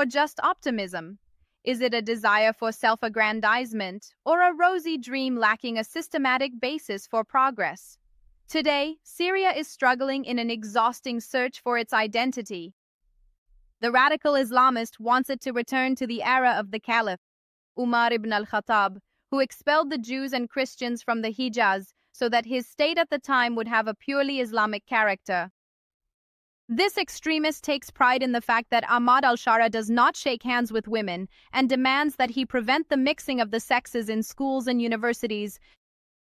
or just optimism? Is it a desire for self-aggrandizement or a rosy dream lacking a systematic basis for progress? Today, Syria is struggling in an exhausting search for its identity. The radical Islamist wants it to return to the era of the Caliph, Umar ibn al-Khattab, who expelled the Jews and Christians from the Hijaz so that his state at the time would have a purely Islamic character. This extremist takes pride in the fact that Ahmad al-Shara does not shake hands with women and demands that he prevent the mixing of the sexes in schools and universities,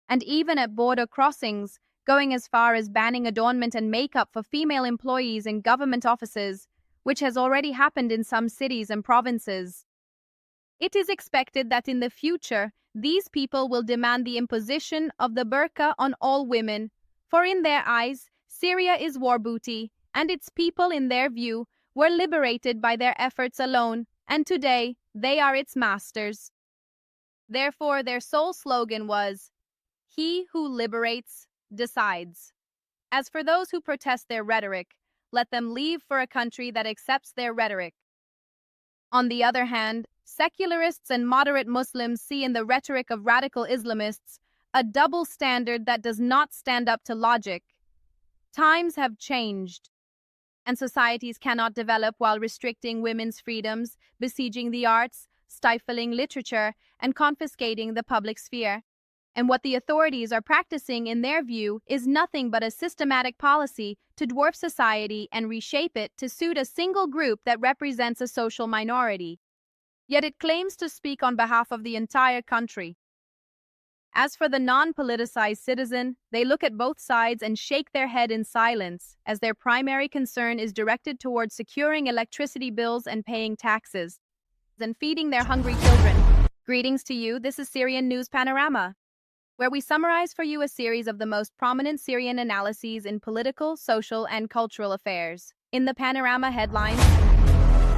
and even at border crossings, going as far as banning adornment and makeup for female employees in government offices, which has already happened in some cities and provinces. It is expected that in the future, these people will demand the imposition of the burqa on all women, for in their eyes, Syria is war booty, and its people, in their view, were liberated by their efforts alone, and today they are its masters. Therefore, their sole slogan was, "He who liberates, decides." As for those who protest their rhetoric, let them leave for a country that accepts their rhetoric. On the other hand, secularists and moderate Muslims see in the rhetoric of radical Islamists a double standard that does not stand up to logic. Times have changed, and societies cannot develop while restricting women's freedoms, besieging the arts, stifling literature, and confiscating the public sphere. And what the authorities are practicing, in their view, is nothing but a systematic policy to dwarf society and reshape it to suit a single group that represents a social minority. Yet it claims to speak on behalf of the entire country. As for the non-politicized citizen, they look at both sides and shake their head in silence, as their primary concern is directed towards securing electricity bills and paying taxes, and feeding their hungry children. Greetings to you, this is Syrian News Panorama, where we summarize for you a series of the most prominent Syrian analyses in political, social, and cultural affairs. In the Panorama headlines,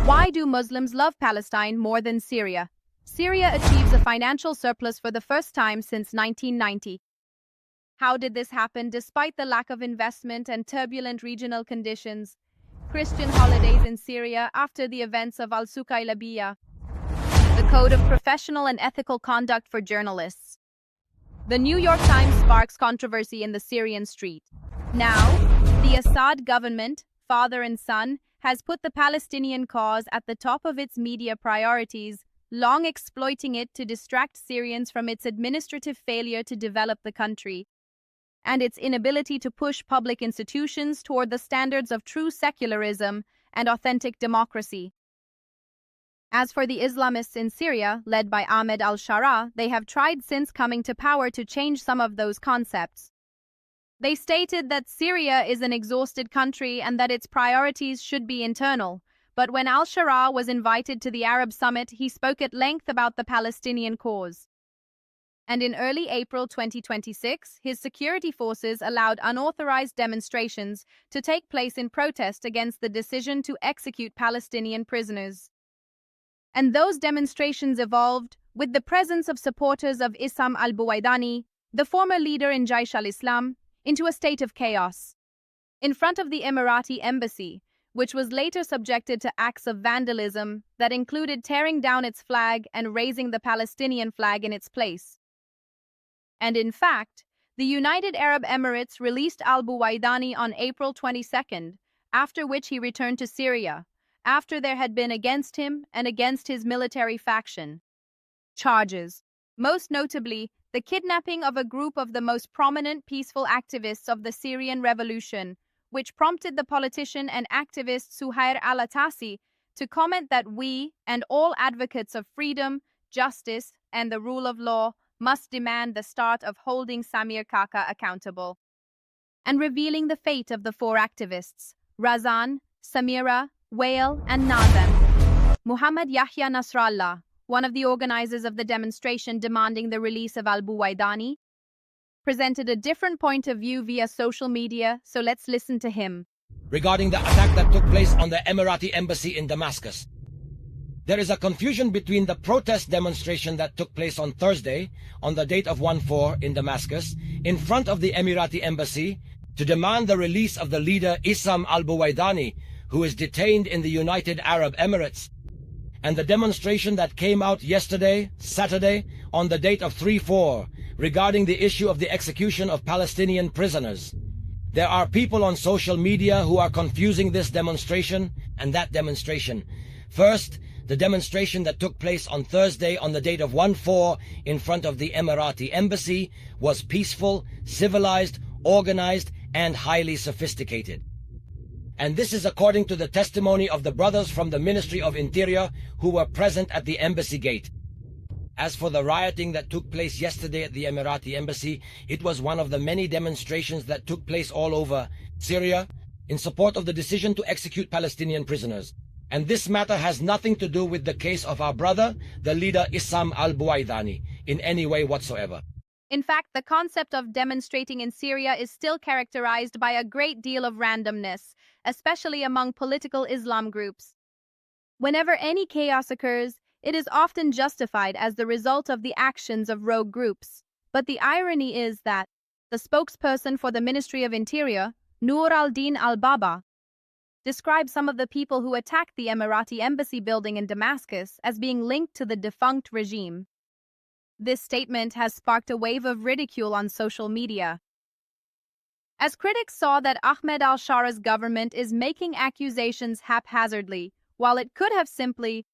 why do Muslims love Palestine more than Syria? Syria achieves a financial surplus for the first time since 1990. How did this happen despite the lack of investment and turbulent regional conditions? Christian holidays in Syria after the events of al-Suqaylabiyya. The Code of Professional and Ethical Conduct for Journalists. The New York Times sparks controversy in the Syrian street. Now, the Assad government, father and son, has put the Palestinian cause at the top of its media priorities, long exploiting it to distract Syrians from its administrative failure to develop the country, and its inability to push public institutions toward the standards of true secularism and authentic democracy. As for the Islamists in Syria, led by Ahmed al-Shara, they have tried since coming to power to change some of those concepts. They stated that Syria is an exhausted country and that its priorities should be internal. But when al-Shara was invited to the Arab summit, he spoke at length about the Palestinian cause. And in early April 2026, his security forces allowed unauthorized demonstrations to take place in protest against the decision to execute Palestinian prisoners. And those demonstrations evolved, with the presence of supporters of Issam al-Buwaidani, the former leader in Jaish al-Islam, into a state of chaos. In front of the Emirati embassy, which was later subjected to acts of vandalism that included tearing down its flag and raising the Palestinian flag in its place. And in fact, the United Arab Emirates released al-Buwaidani on April 22nd, after which he returned to Syria, after there had been against him and against his military faction charges, most notably the kidnapping of a group of the most prominent peaceful activists of the Syrian revolution, which prompted the politician and activist Suhair al-Attasi to comment that we and all advocates of freedom, justice, and the rule of law must demand the start of holding Samir Kaka accountable, and revealing the fate of the four activists, Razan, Samira, Wael, and Nazem. Muhammad Yahya Nasrallah, one of the organizers of the demonstration demanding the release of al-Buwaidani, presented a different point of view via social media, so let's listen to him. Regarding the attack that took place on the Emirati embassy in Damascus, there is a confusion between the protest demonstration that took place on Thursday, on the date of 1/4 in Damascus, in front of the Emirati embassy, to demand the release of the leader Issam al-Buwaidani, who is detained in the United Arab Emirates, and the demonstration that came out yesterday, Saturday, on the date of 3/4, regarding the issue of the execution of Palestinian prisoners. There are people on social media who are confusing this demonstration and that demonstration. First, the demonstration that took place on Thursday on the date of 1/4 in front of the Emirati embassy was peaceful, civilized, organized, and highly sophisticated. And this is according to the testimony of the brothers from the Ministry of Interior who were present at the embassy gate. As for the rioting that took place yesterday at the Emirati embassy, it was one of the many demonstrations that took place all over Syria in support of the decision to execute Palestinian prisoners. And this matter has nothing to do with the case of our brother, the leader Issam al-Buwaidani, in any way whatsoever. In fact, the concept of demonstrating in Syria is still characterized by a great deal of randomness, especially among political Islam groups. Whenever any chaos occurs, it is often justified as the result of the actions of rogue groups. But the irony is that the spokesperson for the Ministry of Interior, Nur al-Din al-Baba, described some of the people who attacked the Emirati embassy building in Damascus as being linked to the defunct regime. This statement has sparked a wave of ridicule on social media, as critics saw that Ahmed al-Shara's government is making accusations haphazardly, while it could have simply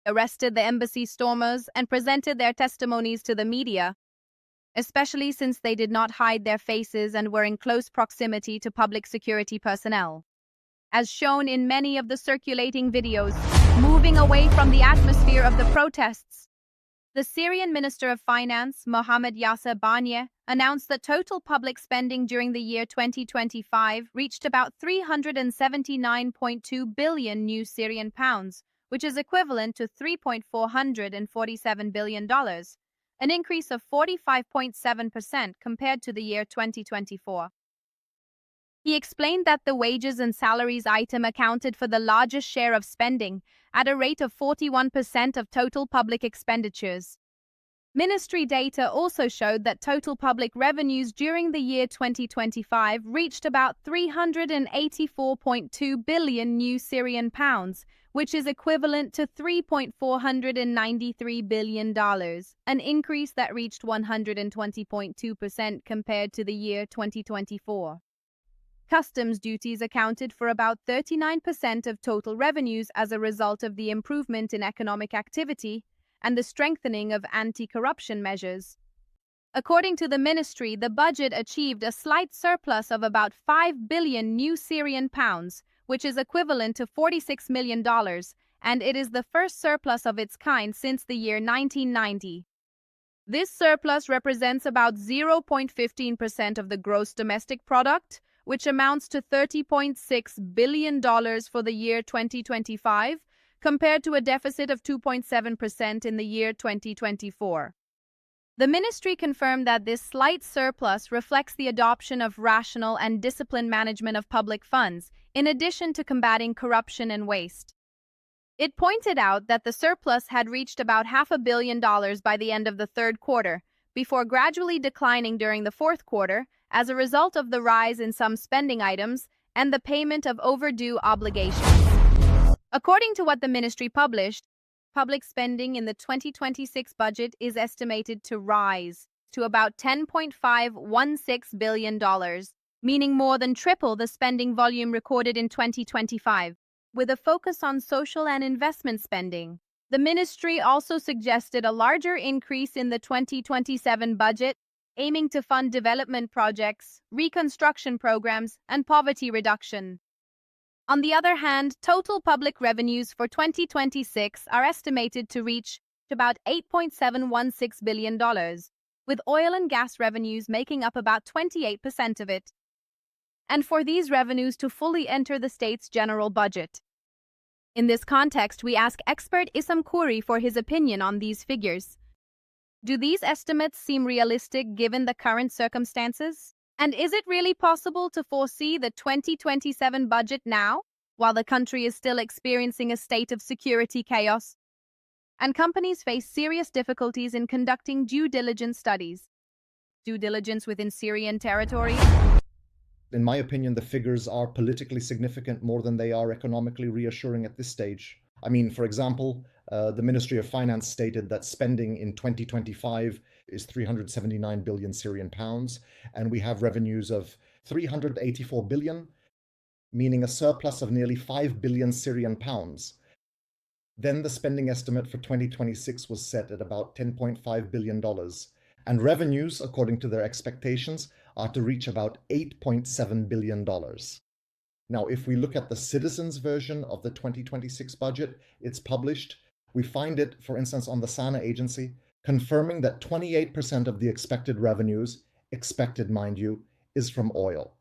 arrested the embassy stormers and presented their testimonies to the media, especially since they did not hide their faces and were in close proximity to public security personnel. As shown in many of the circulating videos, moving away from the atmosphere of the protests, the Syrian Minister of Finance, Mohammed Yasser Banye, announced that total public spending during the year 2025 reached about 379.2 billion new Syrian pounds, which is equivalent to $3.447 billion, an increase of 45.7% compared to the year 2024. He explained that the wages and salaries item accounted for the largest share of spending, at a rate of 41% of total public expenditures. Ministry data also showed that total public revenues during the year 2025 reached about 384.2 billion new Syrian pounds, which is equivalent to $3.493 billion, an increase that reached 120.2% compared to the year 2024. Customs duties accounted for about 39% of total revenues as a result of the improvement in economic activity and the strengthening of anti-corruption measures. According to the ministry, the budget achieved a slight surplus of about 5 billion new Syrian pounds, which is equivalent to $46 million, and it is the first surplus of its kind since the year 1990. This surplus represents about 0.15% of the gross domestic product, which amounts to $30.6 billion for the year 2025, compared to a deficit of 2.7% in the year 2024. The ministry confirmed that this slight surplus reflects the adoption of rational and disciplined management of public funds, in addition to combating corruption and waste. It pointed out that the surplus had reached about $500 million by the end of the third quarter, before gradually declining during the fourth quarter, as a result of the rise in some spending items and the payment of overdue obligations. According to what the ministry published, public spending in the 2026 budget is estimated to rise to about $10.516 billion, meaning more than triple the spending volume recorded in 2025, with a focus on social and investment spending. The ministry also suggested a larger increase in the 2027 budget, aiming to fund development projects, reconstruction programs, and poverty reduction. On the other hand, total public revenues for 2026 are estimated to reach about $8.716 billion, with oil and gas revenues making up about 28% of it, and for these revenues to fully enter the state's general budget. In this context, we ask expert Issam Khoury for his opinion on these figures. Do these estimates seem realistic given the current circumstances? And is it really possible to foresee the 2027 budget now, while the country is still experiencing a state of security chaos, and companies face serious difficulties in conducting due diligence studies? Due diligence within Syrian territory? In my opinion, the figures are politically significant more than they are economically reassuring at this stage. I mean, for example, the Ministry of Finance stated that spending in 2025 is 379 billion Syrian pounds, and we have revenues of 384 billion, meaning a surplus of nearly 5 billion Syrian pounds. Then the spending estimate for 2026 was set at about $10.5 billion, and revenues, according to their expectations, are to reach about $8.7 billion. Now, if we look at the citizens' version of the 2026 budget, it's published, we find it, for instance, on the SANA agency, confirming that 28% of the expected revenues, expected, mind you, is from oil.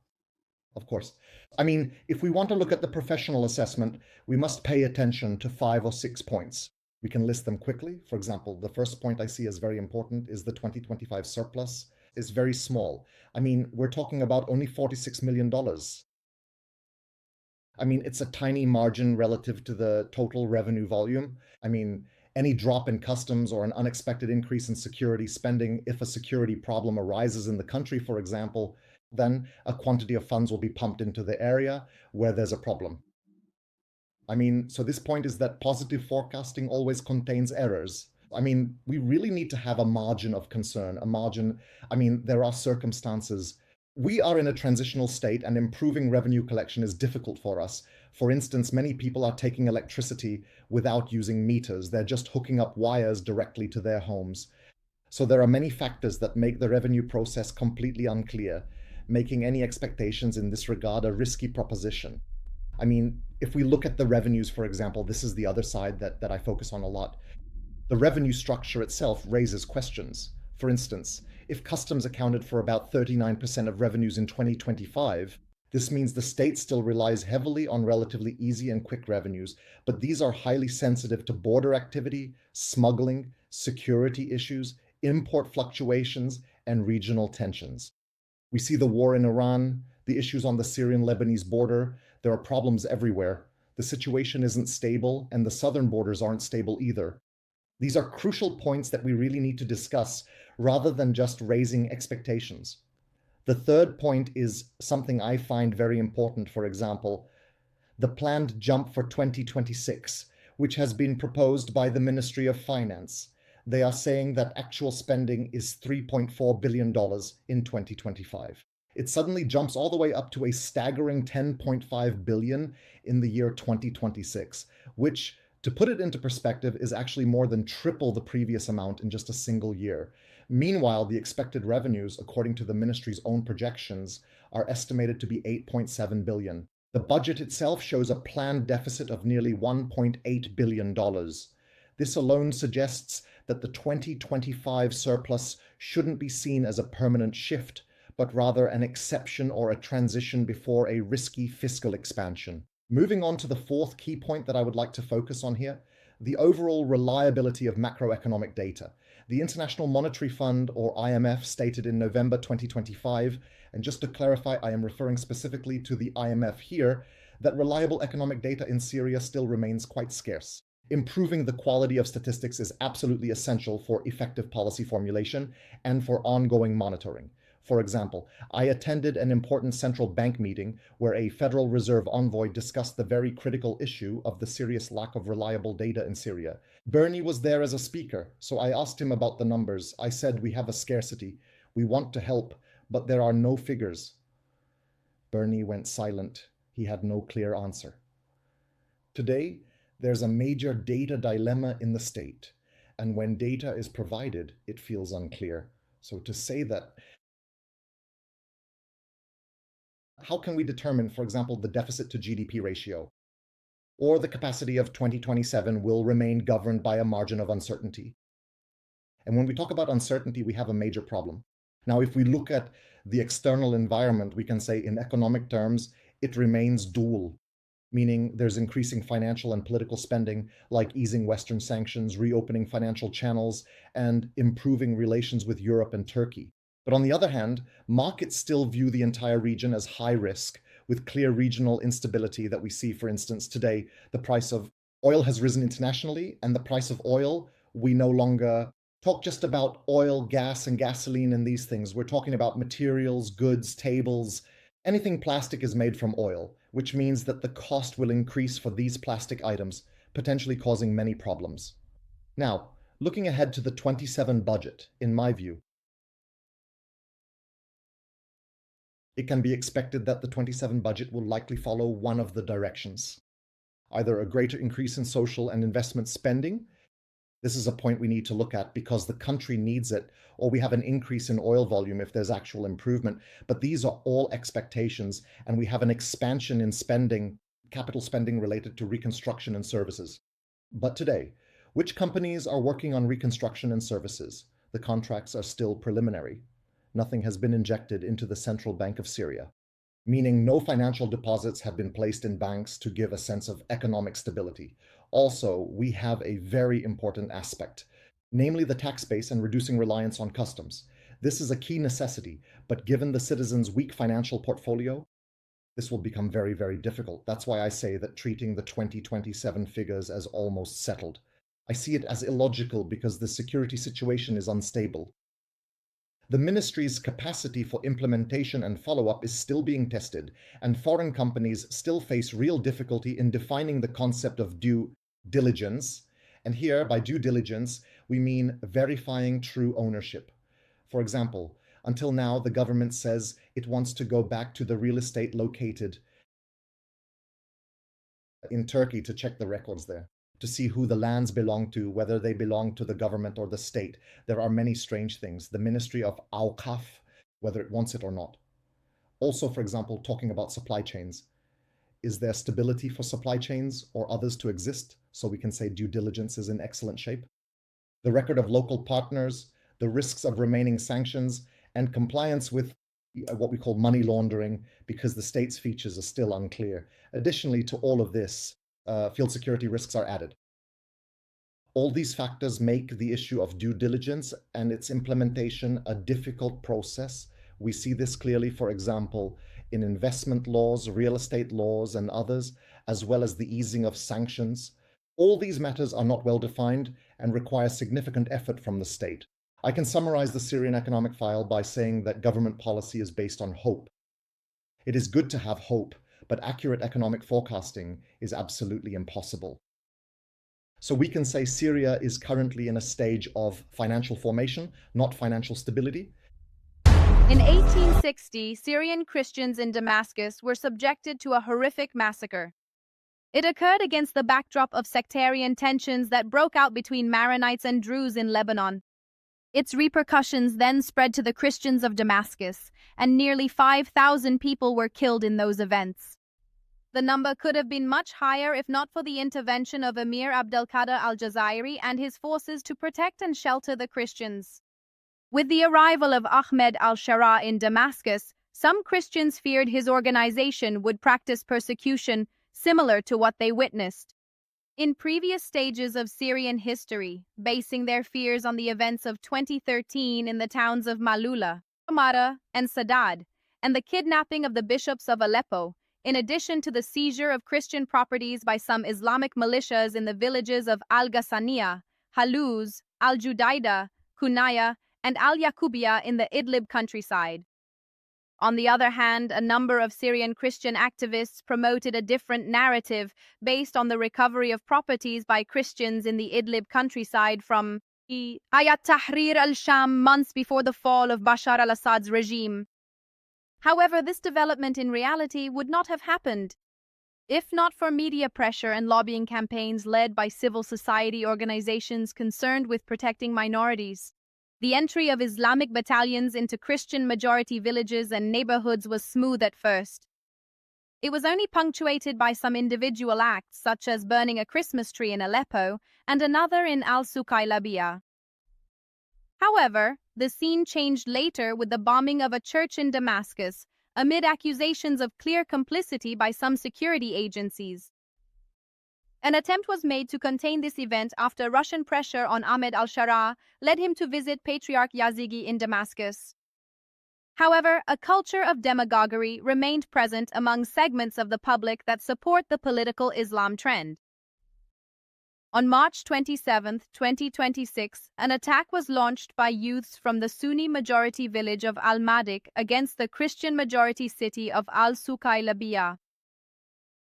Of course. I mean, if we want to look at the professional assessment, we must pay attention to 5 or 6 points. We can list them quickly. For example, the first point I see as very important is the 2025 surplus is very small. I mean, we're talking about only $46 million. I mean, it's a tiny margin relative to the total revenue volume. I mean, any drop in customs or an unexpected increase in security spending, if a security problem arises in the country, for example, then a quantity of funds will be pumped into the area where there's a problem. I mean, so this point is that positive forecasting always contains errors. I mean, we really need to have a margin of concern, a margin. I mean, there are circumstances. We are in a transitional state, and improving revenue collection is difficult for us. For instance, many people are taking electricity without using meters. They're just hooking up wires directly to their homes. So there are many factors that make the revenue process completely unclear, making any expectations in this regard a risky proposition. I mean, if we look at the revenues, for example, this is the other side that I focus on a lot. The revenue structure itself raises questions. For instance, if customs accounted for about 39% of revenues in 2025, this means the state still relies heavily on relatively easy and quick revenues, but these are highly sensitive to border activity, smuggling, security issues, import fluctuations, and regional tensions. We see the war in Iran, the issues on the Syrian-Lebanese border. There are problems everywhere. The situation isn't stable, and the southern borders aren't stable either. These are crucial points that we really need to discuss rather than just raising expectations. The third point is something I find very important, for example, the planned jump for 2026, which has been proposed by the Ministry of Finance. They are saying that actual spending is $3.4 billion in 2025. It suddenly jumps all the way up to a staggering $10.5 billion in the year 2026, which, to put it into perspective, is actually more than triple the previous amount in just a single year. Meanwhile, the expected revenues, according to the ministry's own projections, are estimated to be $8.7 billion. The budget itself shows a planned deficit of nearly $1.8 billion. This alone suggests that the 2025 surplus shouldn't be seen as a permanent shift, but rather an exception or a transition before a risky fiscal expansion. Moving on to the fourth key point that I would like to focus on here, the overall reliability of macroeconomic data. The International Monetary Fund, or IMF, stated in November 2025, and just to clarify, I am referring specifically to the IMF here, that reliable economic data in Syria still remains quite scarce. Improving the quality of statistics is absolutely essential for effective policy formulation and for ongoing monitoring. For example, I attended an important central bank meeting where a Federal Reserve envoy discussed the very critical issue of the serious lack of reliable data in Syria. Bernie was there as a speaker, so I asked him about the numbers. I said, we have a scarcity. We want to help, but there are no figures. Bernie went silent. He had no clear answer. Today, there's a major data dilemma in the state, and when data is provided, it feels unclear. So to say that, how can we determine, for example, the deficit to GDP ratio? Or the capacity of 2027 will remain governed by a margin of uncertainty? And when we talk about uncertainty, we have a major problem. Now, if we look at the external environment, we can say in economic terms, it remains dual, meaning there's increasing financial and political spending, like easing Western sanctions, reopening financial channels, and improving relations with Europe and Turkey. But on the other hand, markets still view the entire region as high risk, with clear regional instability that we see, for instance, today. The price of oil has risen internationally, and the price of oil, we no longer talk just about oil, gas, and gasoline and these things. We're talking about materials, goods, tables. Anything plastic is made from oil, which means that the cost will increase for these plastic items. potentially causing many problems. Now, looking ahead to the 27 budget, in my view, it can be expected that the 27 budget will likely follow one of the directions. Either a greater increase in social and investment spending. This is a point we need to look at because the country needs it, or we have an increase in oil volume if there's actual improvement. But these are all expectations, and we have an expansion in spending, capital spending related to reconstruction and services. But today, which companies are working on reconstruction and services? The contracts are still preliminary. Nothing has been injected into the Central Bank of Syria, meaning no financial deposits have been placed in banks to give a sense of economic stability. Also, we have a very important aspect, namely the tax base and reducing reliance on customs. This is a key necessity, but given the citizens' weak financial portfolio, this will become very, very difficult. That's why I say that treating the 2027 figures as almost settled. I see it as illogical because the security situation is unstable. The ministry's capacity for implementation and follow-up is still being tested, and foreign companies still face real difficulty in defining the concept of due diligence. And here, by due diligence, we mean verifying true ownership. For example, until now, the government says it wants to go back to the real estate located in Turkey to check the records there, to see who the lands belong to, whether they belong to the government or the state. There are many strange things. The Ministry of Awqaf, whether it wants it or not. Also, for example, talking about supply chains. Is there stability for supply chains or others to exist so we can say due diligence is in excellent shape? The record of local partners, the risks of remaining sanctions, and compliance with what we call money laundering because the state's features are still unclear. Additionally to all of this, field security risks are added. All these factors make the issue of due diligence and its implementation a difficult process. We see this clearly, for example, in investment laws, real estate laws, and others, as well as the easing of sanctions. All these matters are not well defined and require significant effort from the state. I can summarize the Syrian economic file by saying that government policy is based on hope. It is good to have hope, but accurate economic forecasting is absolutely impossible. So we can say Syria is currently in a stage of financial formation, not financial stability. In 1860, Syrian Christians in Damascus were subjected to a horrific massacre. It occurred against the backdrop of sectarian tensions that broke out between Maronites and Druze in Lebanon. Its repercussions then spread to the Christians of Damascus, and nearly 5,000 people were killed in those events. The number could have been much higher if not for the intervention of Emir Abdelkader al-Jazairi and his forces to protect and shelter the Christians. With the arrival of Ahmed al-Shara in Damascus, some Christians feared his organization would practice persecution similar to what they witnessed in previous stages of Syrian history, basing their fears on the events of 2013 in the towns of Malula, Ramada, and Saddad, and the kidnapping of the bishops of Aleppo, in addition to the seizure of Christian properties by some Islamic militias in the villages of Al-Ghassaniya, Haluz, Al-Judaida, Kunaya, and Al-Yaqubiya in the Idlib countryside. On the other hand, a number of Syrian Christian activists promoted a different narrative based on the recovery of properties by Christians in the Idlib countryside from Ayat Tahrir al-Sham months before the fall of Bashar al-Assad's regime. However, this development in reality would not have happened if not for media pressure and lobbying campaigns led by civil society organizations concerned with protecting minorities. The entry of Islamic battalions into Christian-majority villages and neighborhoods was smooth at first. It was only punctuated by some individual acts, such as burning a Christmas tree in Aleppo and another in al-Suqaylabiyah. However, the scene changed later with the bombing of a church in Damascus, amid accusations of clear complicity by some security agencies. An attempt was made to contain this event after Russian pressure on Ahmed al-Shara led him to visit Patriarch Yazigi in Damascus. However, a culture of demagoguery remained present among segments of the public that support the political Islam trend. On March 27, 2026, an attack was launched by youths from the Sunni-majority village of Al-Madik against the Christian-majority city of al-Suqaylabiyah.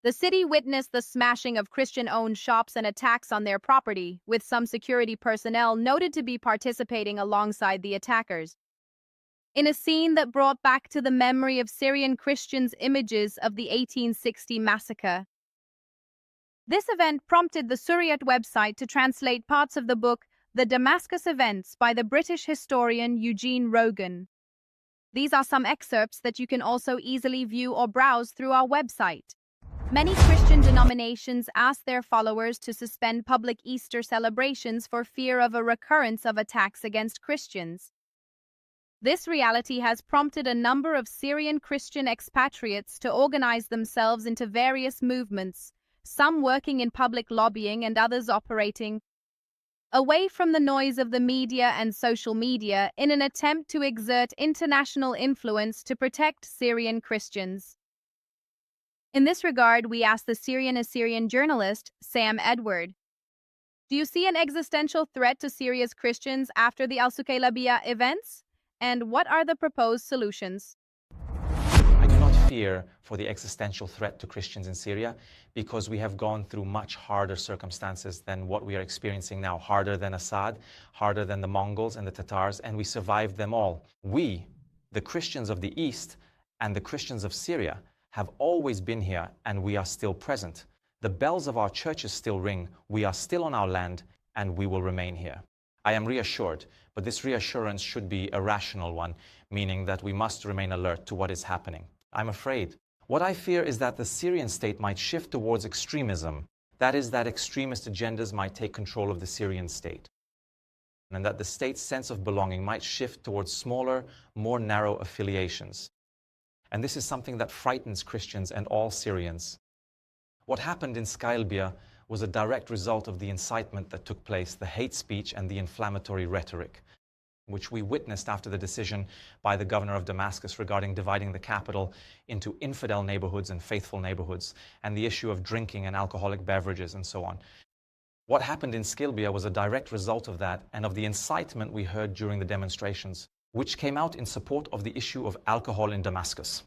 The city witnessed the smashing of Christian-owned shops and attacks on their property, with some security personnel noted to be participating alongside the attackers. In a scene that brought back to the memory of Syrian Christians images of the 1860 massacre. This event prompted the Syriat website to translate parts of the book The Damascus Events by the British historian Eugene Rogan. These are some excerpts that you can also easily view or browse through our website. Many Christian denominations ask their followers to suspend public Easter celebrations for fear of a recurrence of attacks against Christians. This reality has prompted a number of Syrian Christian expatriates to organize themselves into various movements, some working in public lobbying and others operating away from the noise of the media and social media in an attempt to exert international influence to protect Syrian Christians. In this regard, we asked the Syrian journalist, Sam Edward, do you see an existential threat to Syria's Christians after the Al-Suqaylabiyah events? And what are the proposed solutions? I do not fear for the existential threat to Christians in Syria because we have gone through much harder circumstances than what we are experiencing now, harder than Assad, harder than the Mongols and the Tatars, and we survived them all. We, the Christians of the East and the Christians of Syria, have always been here and we are still present. The bells of our churches still ring, we are still on our land, and we will remain here. I am reassured, but this reassurance should be a rational one, meaning that we must remain alert to what is happening. I'm afraid. What I fear is that the Syrian state might shift towards extremism. That is, that extremist agendas might take control of the Syrian state. And that the state's sense of belonging might shift towards smaller, more narrow affiliations. And this is something that frightens Christians and all Syrians. What happened in Skylbia was a direct result of the incitement that took place, the hate speech and the inflammatory rhetoric, which we witnessed after the decision by the governor of Damascus regarding dividing the capital into infidel neighborhoods and faithful neighborhoods, and the issue of drinking and alcoholic beverages and so on. What happened in Skylbia was a direct result of that and of the incitement we heard during the demonstrations, which came out in support of the issue of alcohol in Damascus.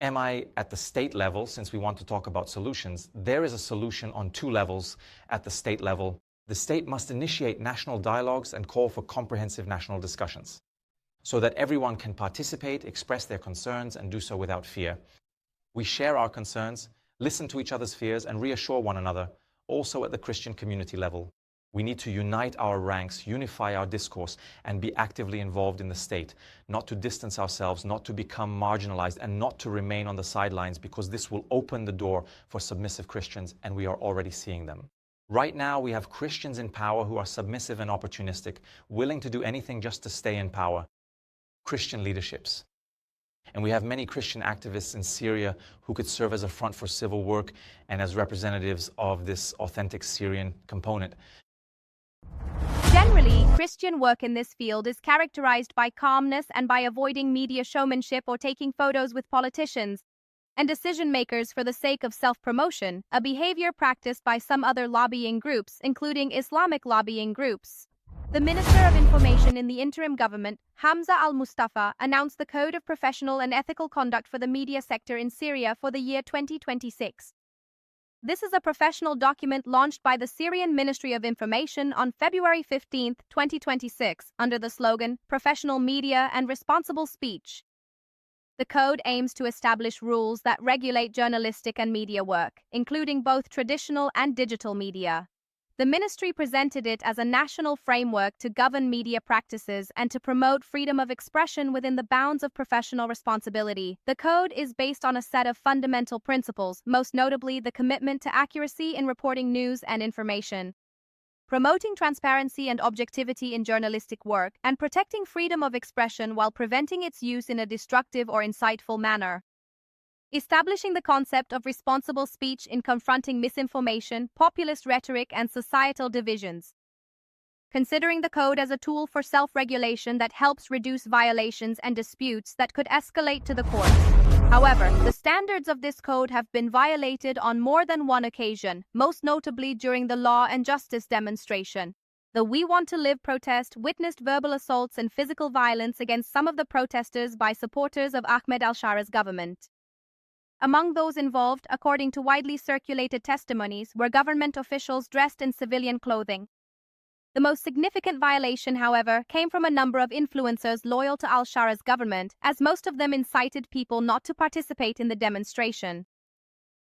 Am I at the state level, since we want to talk about solutions? There is a solution on two levels at the state level. The state must initiate national dialogues and call for comprehensive national discussions so that everyone can participate, express their concerns, and do so without fear. We share our concerns, listen to each other's fears, and reassure one another, also at the Christian community level. We need to unite our ranks, unify our discourse, and be actively involved in the state, not to distance ourselves, not to become marginalized, and not to remain on the sidelines, because this will open the door for submissive Christians, and we are already seeing them. Right now, we have Christians in power who are submissive and opportunistic, willing to do anything just to stay in power. Christian leaderships. And we have many Christian activists in Syria who could serve as a front for civil work and as representatives of this authentic Syrian component. Generally, Christian work in this field is characterized by calmness and by avoiding media showmanship or taking photos with politicians and decision-makers for the sake of self-promotion, a behavior practiced by some other lobbying groups, including Islamic lobbying groups. The Minister of Information in the interim government, Hamza al-Mustafa, announced the Code of Professional and Ethical Conduct for the media sector in Syria for the year 2026. This is a professional document launched by the Syrian Ministry of Information on February 15, 2026, under the slogan, Professional Media and Responsible Speech. The code aims to establish rules that regulate journalistic and media work, including both traditional and digital media. The ministry presented it as a national framework to govern media practices and to promote freedom of expression within the bounds of professional responsibility. The code is based on a set of fundamental principles, most notably the commitment to accuracy in reporting news and information, promoting transparency and objectivity in journalistic work, and protecting freedom of expression while preventing its use in a destructive or insightful manner. Establishing the concept of responsible speech in confronting misinformation, populist rhetoric, and societal divisions. Considering the code as a tool for self-regulation that helps reduce violations and disputes that could escalate to the courts. However, the standards of this code have been violated on more than one occasion, most notably during the Law and Justice demonstration. The We Want to Live protest witnessed verbal assaults and physical violence against some of the protesters by supporters of Ahmed al-Shara's government. Among those involved, according to widely circulated testimonies, were government officials dressed in civilian clothing. The most significant violation, however, came from a number of influencers loyal to al-Shara's government, as most of them incited people not to participate in the demonstration.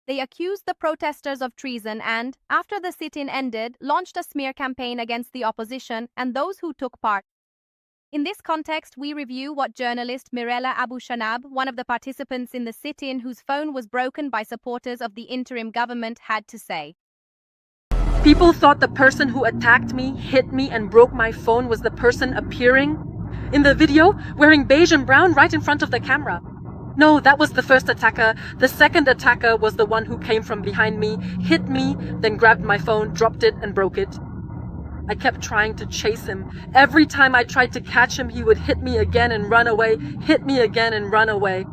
They accused the protesters of treason and, after the sit-in ended, launched a smear campaign against the opposition and those who took part. In this context, we review what journalist Mirella Abu Shanab, one of the participants in the sit-in whose phone was broken by supporters of the interim government, had to say. People thought the person who attacked me, hit me, and broke my phone was the person appearing in the video wearing beige and brown right in front of the camera. No, that was the first attacker. The second attacker was the one who came from behind me, hit me, then grabbed my phone, dropped it, and broke it. I kept trying to chase him. Every time I tried to catch him, he would hit me again and run away, hit me again and run away.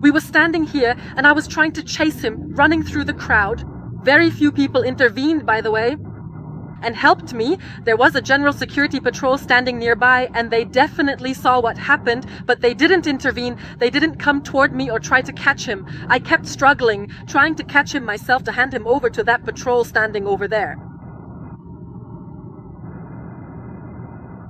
We were standing here, and I was trying to chase him, running through the crowd. Very few people intervened, by the way, and helped me. There was a general security patrol standing nearby, and they definitely saw what happened, but they didn't intervene. They didn't come toward me or try to catch him. I kept struggling, trying to catch him myself to hand him over to that patrol standing over there.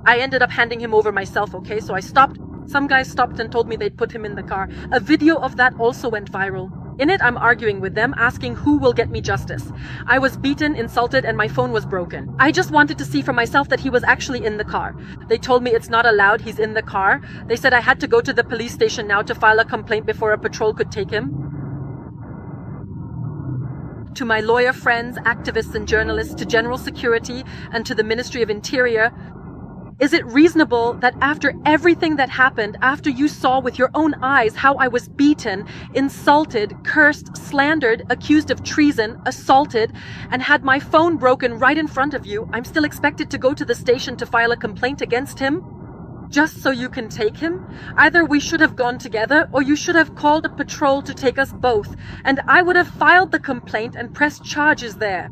I ended up handing him over myself, okay? So I stopped. Some guys stopped and told me they'd put him in the car. A video of that also went viral. In it, I'm arguing with them, asking who will get me justice. I was beaten, insulted, and my phone was broken. I just wanted to see for myself that he was actually in the car. They told me it's not allowed, he's in the car. They said I had to go to the police station now to file a complaint before a patrol could take him. To my lawyer friends, activists, and journalists, to General Security, and to the Ministry of Interior, is it reasonable that after everything that happened, after you saw with your own eyes how I was beaten, insulted, cursed, slandered, accused of treason, assaulted, and had my phone broken right in front of you, I'm still expected to go to the station to file a complaint against him? Just so you can take him? Either we should have gone together, or you should have called a patrol to take us both, and I would have filed the complaint and pressed charges there.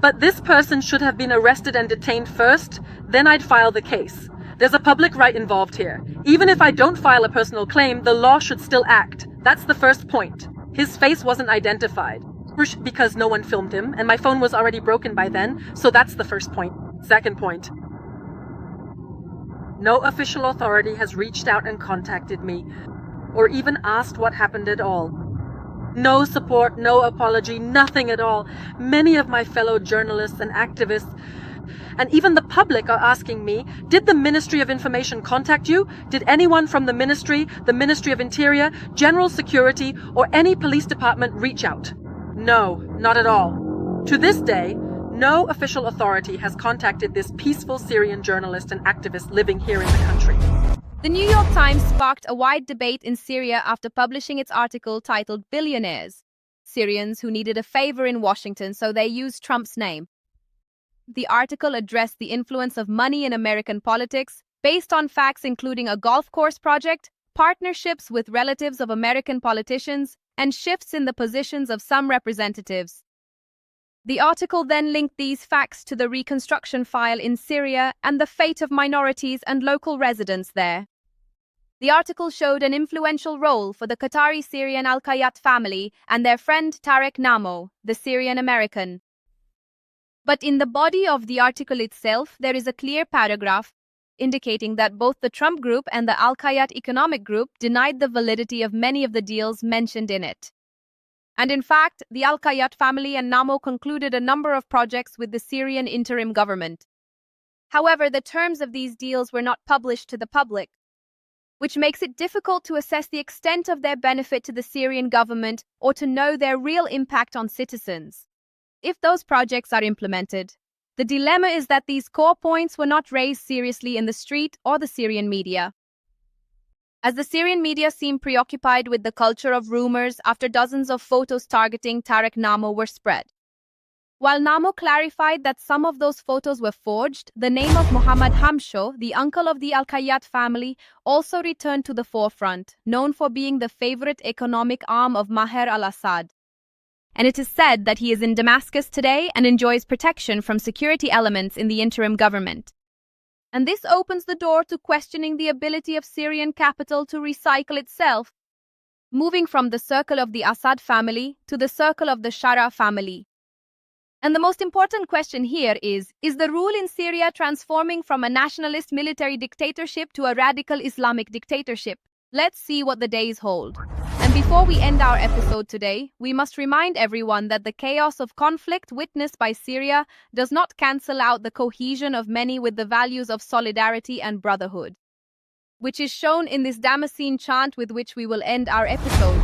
But this person should have been arrested and detained first, then I'd file the case. There's a public right involved here. Even if I don't file a personal claim, the law should still act. That's the first point. His face wasn't identified, because no one filmed him, and my phone was already broken by then, so that's the first point. Second point. No official authority has reached out and contacted me, or even asked what happened at all. No support, no apology, nothing at all. Many of my fellow journalists and activists, and even the public, are asking me, did the Ministry of Information contact you? Did anyone from the Ministry of Interior, General Security, or any police department reach out? No, not at all. To this day, no official authority has contacted this peaceful Syrian journalist and activist living here in the country. The New York Times sparked a wide debate in Syria after publishing its article titled "Billionaires, Syrians Who Needed a Favor in Washington, so they used Trump's name." The article addressed the influence of money in American politics, based on facts including a golf course project, partnerships with relatives of American politicians, and shifts in the positions of some representatives. The article then linked these facts to the reconstruction file in Syria and the fate of minorities and local residents there. The article showed an influential role for the Qatari Syrian Al-Qayyat family and their friend Tarek Namo, the Syrian American. But in the body of the article itself, there is a clear paragraph indicating that both the Trump Group and the Al-Qayyat Economic Group denied the validity of many of the deals mentioned in it. And in fact, the Al-Qayyat family and Namo concluded a number of projects with the Syrian interim government. However, the terms of these deals were not published to the public, which makes it difficult to assess the extent of their benefit to the Syrian government or to know their real impact on citizens. If those projects are implemented, the dilemma is that these core points were not raised seriously in the street or the Syrian media, as the Syrian media seemed preoccupied with the culture of rumors after dozens of photos targeting Tarek Namo were spread. While Namo clarified that some of those photos were forged, the name of Mohammed Hamsho, the uncle of the Al-Qayyat family, also returned to the forefront, known for being the favorite economic arm of Maher al-Assad. And it is said that he is in Damascus today and enjoys protection from security elements in the interim government. And this opens the door to questioning the ability of Syrian capital to recycle itself. moving from the circle of the Assad family to the circle of the Shara family. And the most important question here is the rule in Syria transforming from a nationalist military dictatorship to a radical Islamic dictatorship? Let's see what the days hold. And before we end our episode today, we must remind everyone that the chaos of conflict witnessed by Syria does not cancel out the cohesion of many with the values of solidarity and brotherhood, which is shown in this Damascene chant with which we will end our episode.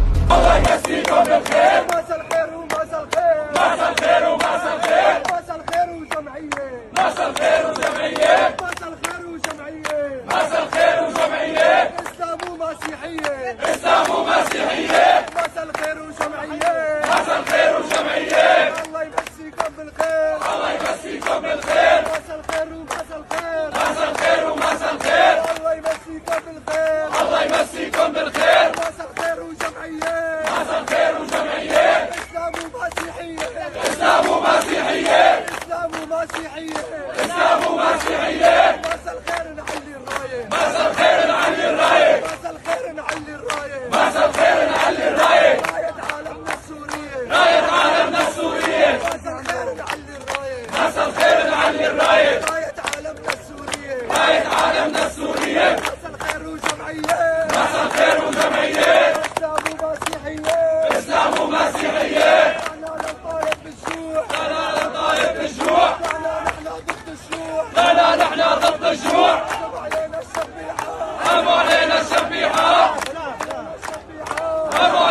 Come on!